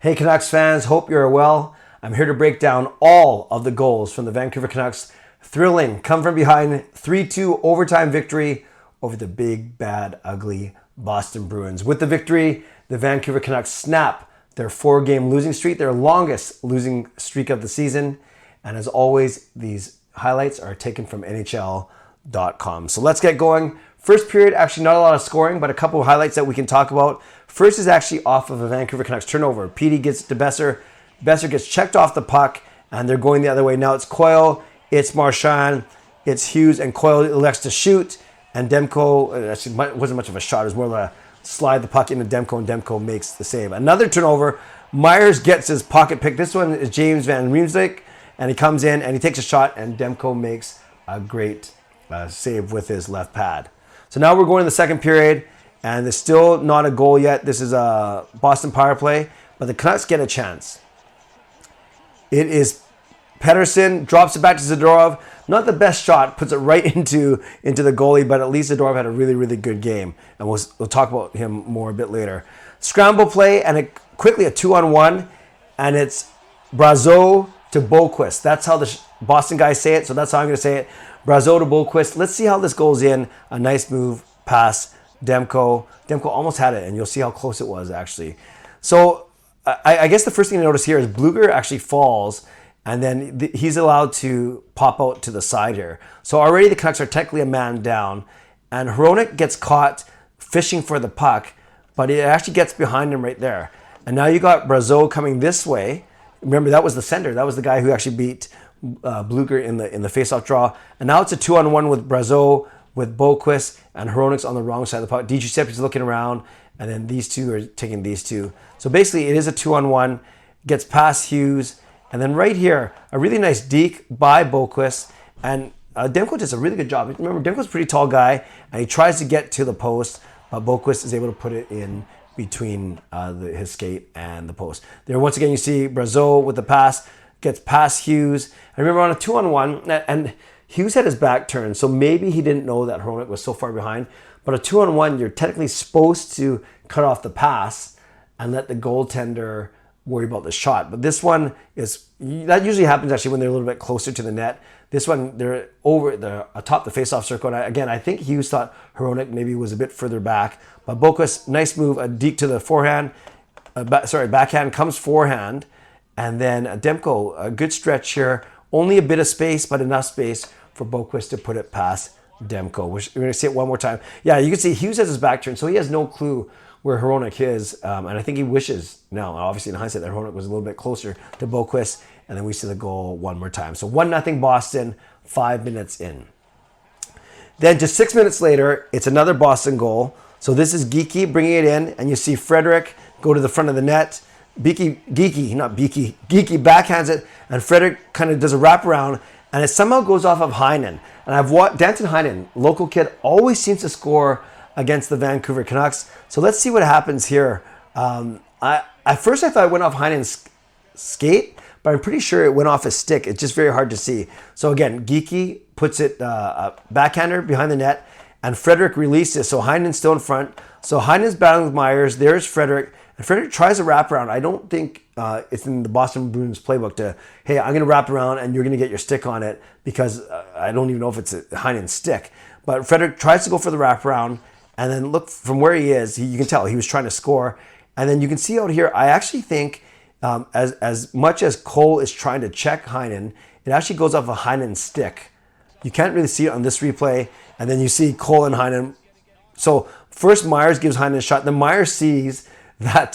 Hey Canucks fans, hope you're well. I'm here to break down all of the goals from the Vancouver Canucks' thrilling come from behind 3-2 overtime victory over the big, bad, ugly Boston Bruins. With the victory, the Vancouver Canucks snap their 4-game losing streak, their longest losing streak of the season. And as always, these highlights are taken from NHL.com. So let's get going. First period, actually not a lot of scoring, but a couple of highlights that we can talk about. First is actually off of a Vancouver Canucks turnover. Petey gets to Besser. Besser gets checked off the puck, and they're going the other way. Now it's Coyle, it's Marchand, it's Hughes, and Coyle elects to shoot. And Demko, actually wasn't much of a shot. It was more of a slide the puck into Demko, and Demko makes the save. Another turnover. Myers gets his pocket pick. This one is James Van Riemsdyk, and he comes in, and he takes a shot, and Demko makes a great save with his left pad. So now we're going to the second period, and there's still not a goal yet. This is a Boston power play, but the Canucks get a chance. It is Pettersson, drops it back to Zadorov. Not the best shot, puts it right into the goalie, but at least Zadorov had a really, really good game, and we'll talk about him more a bit later. Scramble play, and quickly a 2-on-1, and it's Brazeau to Boqvist. That's how the Boston guys say it, so that's how I'm going to say it. Brazeau to Boqvist. Let's see how this goes in. A nice move, pass, Demko. Demko almost had it, and you'll see how close it was, actually. So I guess the first thing to notice here is Blueger actually falls, and then he's allowed to pop out to the side here. So already the Canucks are technically a man down, and Hronek gets caught fishing for the puck, but it actually gets behind him right there. And now you got Brazeau coming this way. Remember, that was the center. That was the guy who actually beat Blueger in the faceoff draw. And now it's a 2-on-1 with Brazeau, with Boqvist, and Hronek's on the wrong side of the puck. DiGiuseppe's looking around, and then these two are taking these two. So basically, it is a 2-on-1. Gets past Hughes, and then right here, a really nice deke by Boqvist, and Demko does a really good job. Remember, Demko's a pretty tall guy, and he tries to get to the post, but Boqvist is able to put it in between his skate and the post. There, once again, you see Brazeau with the pass, gets past Hughes. I remember on a 2-on-1, and Hughes had his back turned, so maybe he didn't know that Hronek was so far behind. But a 2-on-1, you're technically supposed to cut off the pass and let the goaltender worry about the shot. But this one that usually happens actually when they're a little bit closer to the net. This one, they're atop the face-off circle. And again, I think Hughes thought Hronek maybe was a bit further back. But Boqvist, nice move, a deke to the forehand. Backhand comes forehand. And then Demko, a good stretch here. Only a bit of space, but enough space for Boqvist to put it past Demko. We're going to see it one more time. Yeah, you can see Hughes has his back turned, so he has no clue where Hronek is. And I think he wishes now, obviously in hindsight, that Hronek was a little bit closer to Boqvist. And then we see the goal one more time. So 1-0 Boston, 5 minutes in. Then just 6 minutes later, it's another Boston goal. So this is Geekie bringing it in, and you see Frederic go to the front of the net. Geekie backhands it, and Frederic kind of does a wraparound, and it somehow goes off of Heinen. And I've watched Danton Heinen, local kid, always seems to score against the Vancouver Canucks. So let's see what happens here. At first I thought it went off Heinen's skate, but I'm pretty sure it went off his stick. It's just very hard to see. So again, Geekie puts it backhander behind the net, and Frederic releases. So Heinen's still in front. So Heinen's battling with Myers. There's Frederic. And Frederic tries a wraparound. I don't think it's in the Boston Bruins playbook to, hey, I'm going to wrap around and you're going to get your stick on it, because I don't even know if it's a Heinen's stick. But Frederic tries to go for the wraparound, and then look from where he is, you can tell he was trying to score. And then you can see out here, I actually think as much as Cole is trying to check Heinen, it actually goes off a Heinen's stick. You can't really see it on this replay. And then you see Cole and Heinen. So first Myers gives Heinen a shot. Then Myers sees that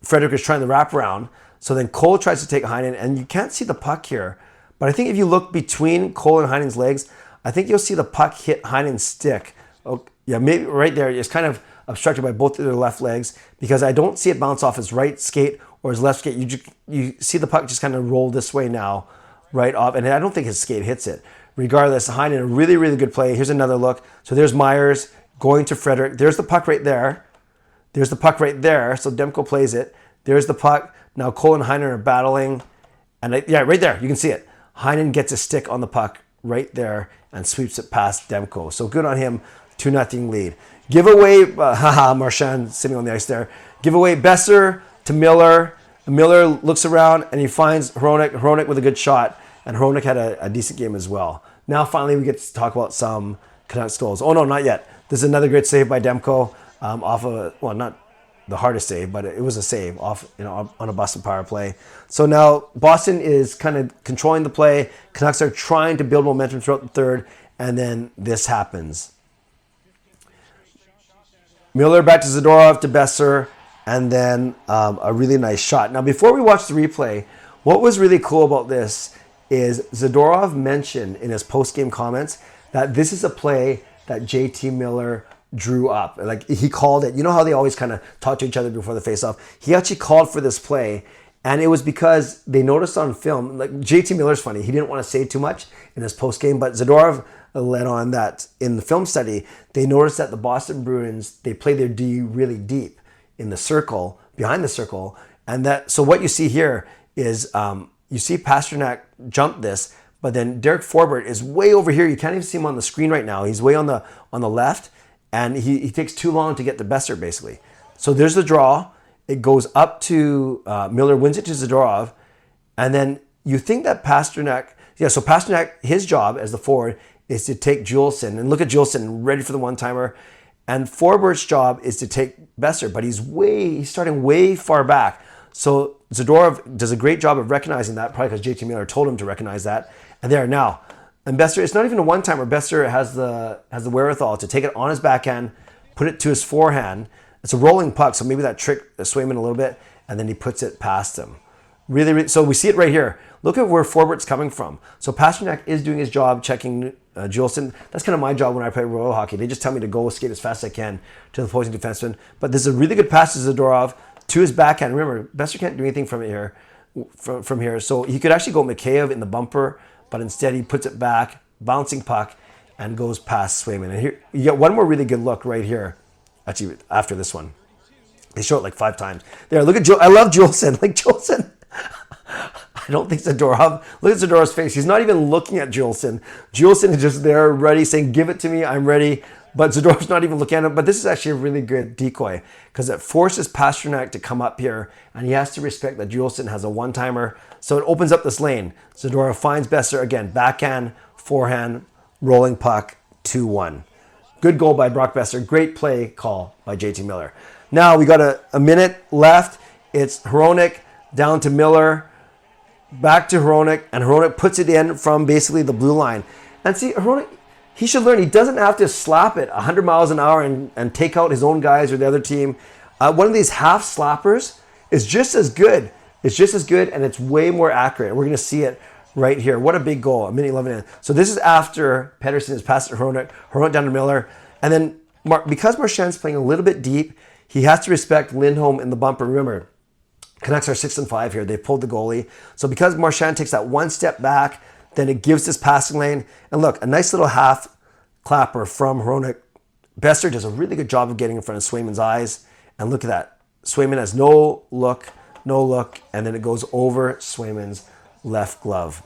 Frederic is trying to wrap around. So then Cole tries to take Heinen, and you can't see the puck here. But I think if you look between Cole and Heinen's legs, I think you'll see the puck hit Heinen's stick. Oh, yeah, maybe right there. It's kind of obstructed by both of their left legs, because I don't see it bounce off his right skate or his left skate. You see the puck just kind of roll this way now, right off. And I don't think his skate hits it. Regardless, Heinen, a really, really good play. Here's another look. So there's Myers going to Frederic. There's the puck right there. There's the puck right there. So Demko plays it. There's the puck. Now Cole and Heinen are battling. And yeah, right there. You can see it. Heinen gets a stick on the puck right there and sweeps it past Demko. So good on him. 2-0 lead. Give away, Marchand sitting on the ice there. Give away Besser to Miller. Miller looks around and he finds Hronek. Hronek with a good shot. And Hronek had a decent game as well. Now finally we get to talk about some Canucks goals. Oh no, not yet. This is another great save by Demko off of, well, not the hardest save, but it was a save off, on a Boston power play. So now Boston is kind of controlling the play. Canucks are trying to build momentum throughout the third, and then this happens. Miller back to Zadorov to Besser, and then a really nice shot. Now, before we watch the replay, what was really cool about this is Zadorov mentioned in his post-game comments that this is a play that JT Miller drew up. Like, he called it. You know how they always kind of talk to each other before the face-off? He actually called for this play, and it was because they noticed on film, like, JT Miller's funny. He didn't want to say too much in his post-game, but Zadorov led on that in the film study. They noticed that the Boston Bruins, they play their D really deep in the circle, behind the circle, and that, so what you see here is you see Pasternak jump this, but then Derek Forbort is way over here. You can't even see him on the screen right now. He's way on the left, and he takes too long to get to Besser, basically. So there's the draw. It goes up to Miller, wins it to Zadorov, and then you think that Pasternak, so Pasternak, his job as the forward is to take Juleson, and look at Juleson ready for the one-timer, and Forbort's job is to take Besser, but he's starting way far back. So Zadorov does a great job of recognizing that, probably because JT Miller told him to recognize that. And there now, and Besser, it's not even a one-timer. Besser has the wherewithal to take it on his backhand, put it to his forehand. It's a rolling puck, so maybe that tricked Swayman a little bit, and then he puts it past him. Really, so we see it right here. Look at where Forbort's coming from. So Pasternak is doing his job checking Juleson. That's kind of my job when I play Royal Hockey. They just tell me to go skate as fast as I can to the opposing defenseman. But this is a really good pass to Zadorov to his backhand. Remember, Besser can't do anything from here. So he could actually go Mikheyev in the bumper, but instead he puts it back, bouncing puck, and goes past Swayman. And here you get one more really good look right here. Actually, after this one, they show it like 5 times. There, look at I love Juleson. Like Juleson. I don't think Zadorov. Look at Zadorov's face. He's not even looking at Juleson. Juleson is just there, ready, saying, "Give it to me. I'm ready." But Zadorov's not even looking at him. But this is actually a really good decoy because it forces Pasternak to come up here, and he has to respect that Juleson has a one-timer. So it opens up this lane. Zadorov finds Besser again, backhand, forehand, rolling puck, 2-1. Good goal by Brock Besser. Great play call by JT Miller. Now we got a minute left. It's Hronek down to Miller, back to Hronek, and Hronek puts it in from basically the blue line. And see, Hronek, he should learn. He doesn't have to slap it 100 miles an hour and take out his own guys or the other team. One of these half slappers is just as good. It's just as good, and it's way more accurate. We're going to see it right here. What a big goal, a minute 11 in. So this is after Pettersson has passed to Hronek down to Miller. And then because Marchand's playing a little bit deep, he has to respect Lindholm in the bumper. Remember, Canucks are 6-5 here. They've pulled the goalie. So because Marchand takes that one step back, then it gives this passing lane. And look, a nice little half clapper from Hronek. Besser does a really good job of getting in front of Swayman's eyes. And look at that. Swayman has no look, and then it goes over Swayman's left glove.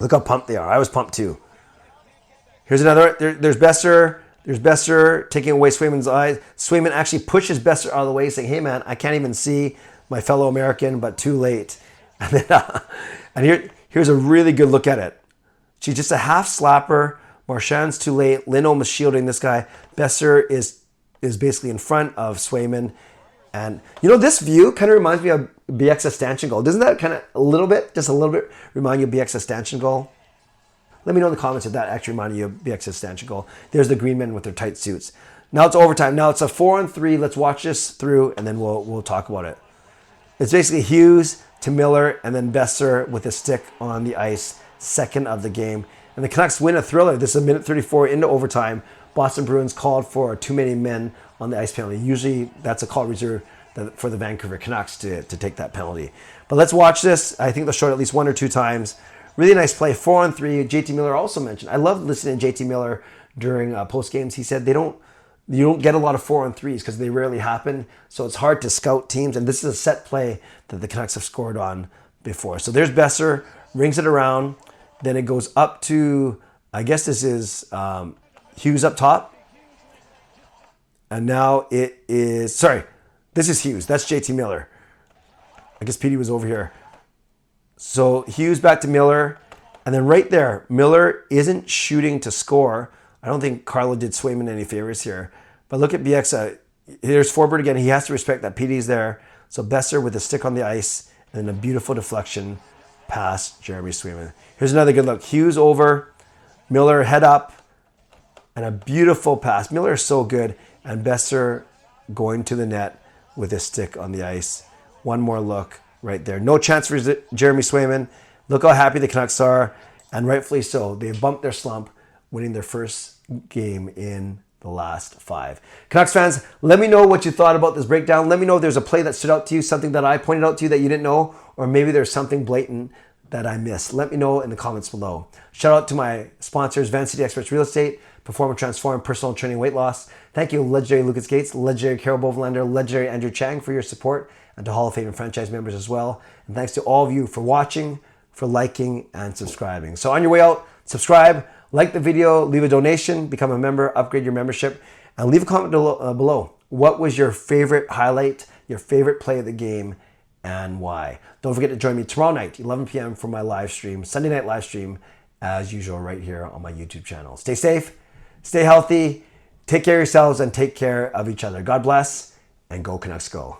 Look how pumped they are. I was pumped too. Here's another. There's Besser. There's Besser taking away Swayman's eyes. Swayman actually pushes Besser out of the way, saying, "Hey man, I can't even see my fellow American, but too late." And then, here's a really good look at it. She's just a half slapper. Marchand's too late. Lindholm is shielding this guy. Besser is basically in front of Swayman. And this view kind of reminds me of BX's stanchion goal. Doesn't that kind of just a little bit remind you of BX's stanchion goal? Let me know in the comments if that actually reminded you of BX's stanchion goal. There's the green men with their tight suits. Now it's overtime. Now it's a 4-on-3. Let's watch this through, and then we'll talk about it. It's basically Hughes to Miller, and then Besser with a stick on the ice, second of the game. And the Canucks win a thriller. This is a minute 34 into overtime. Boston Bruins called for too many men on the ice penalty. Usually that's a call reserved for the Vancouver Canucks to take that penalty. But let's watch this. I think they'll show it at least 1 or 2 times. Really nice play, 4-on-3. JT Miller also mentioned. I love listening to JT Miller during post games. He said you don't get a lot of 4-on-3s because they rarely happen. So it's hard to scout teams. And this is a set play that the Canucks have scored on before. So there's Besser, rings it around. Then it goes up to, I guess this is Hughes up top. And now it is, sorry, this is Hughes. That's JT Miller. I guess Petey was over here. So Hughes back to Miller. And then right there, Miller isn't shooting to score. I don't think Carlo did Swayman any favors here. But look at Bieksa. Here's Forbert again. He has to respect that Petey's there. So Besser with a stick on the ice. And then a beautiful deflection past Jeremy Swayman. Here's another good look. Hughes over. Miller head up. And a beautiful pass. Miller is so good. And Besser going to the net with a stick on the ice. One more look right there. No chance for Jeremy Swayman. Look how happy the Canucks are. And rightfully so. They bumped their slump, winning their first game in the last 5. Canucks fans, let me know what you thought about this breakdown. Let me know if there's a play that stood out to you, something that I pointed out to you that you didn't know, or maybe there's something blatant that I missed. Let me know in the comments below. Shout out to my sponsors, Van City Experts Real Estate, Perform and Transform, Personal Training, Weight Loss. Thank you, legendary Lucas Gates, legendary Carol Bovelander, legendary Andrew Chang for your support, and to Hall of Fame and franchise members as well. And thanks to all of you for watching, for liking, and subscribing. So on your way out, subscribe, like the video, leave a donation, become a member, upgrade your membership, and leave a comment below. What was your favorite highlight, your favorite play of the game, and why? Don't forget to join me tomorrow night, 11 p.m. for my live stream, Sunday night live stream, as usual, right here on my YouTube channel. Stay safe, stay healthy, take care of yourselves, and take care of each other. God bless, and go Canucks go.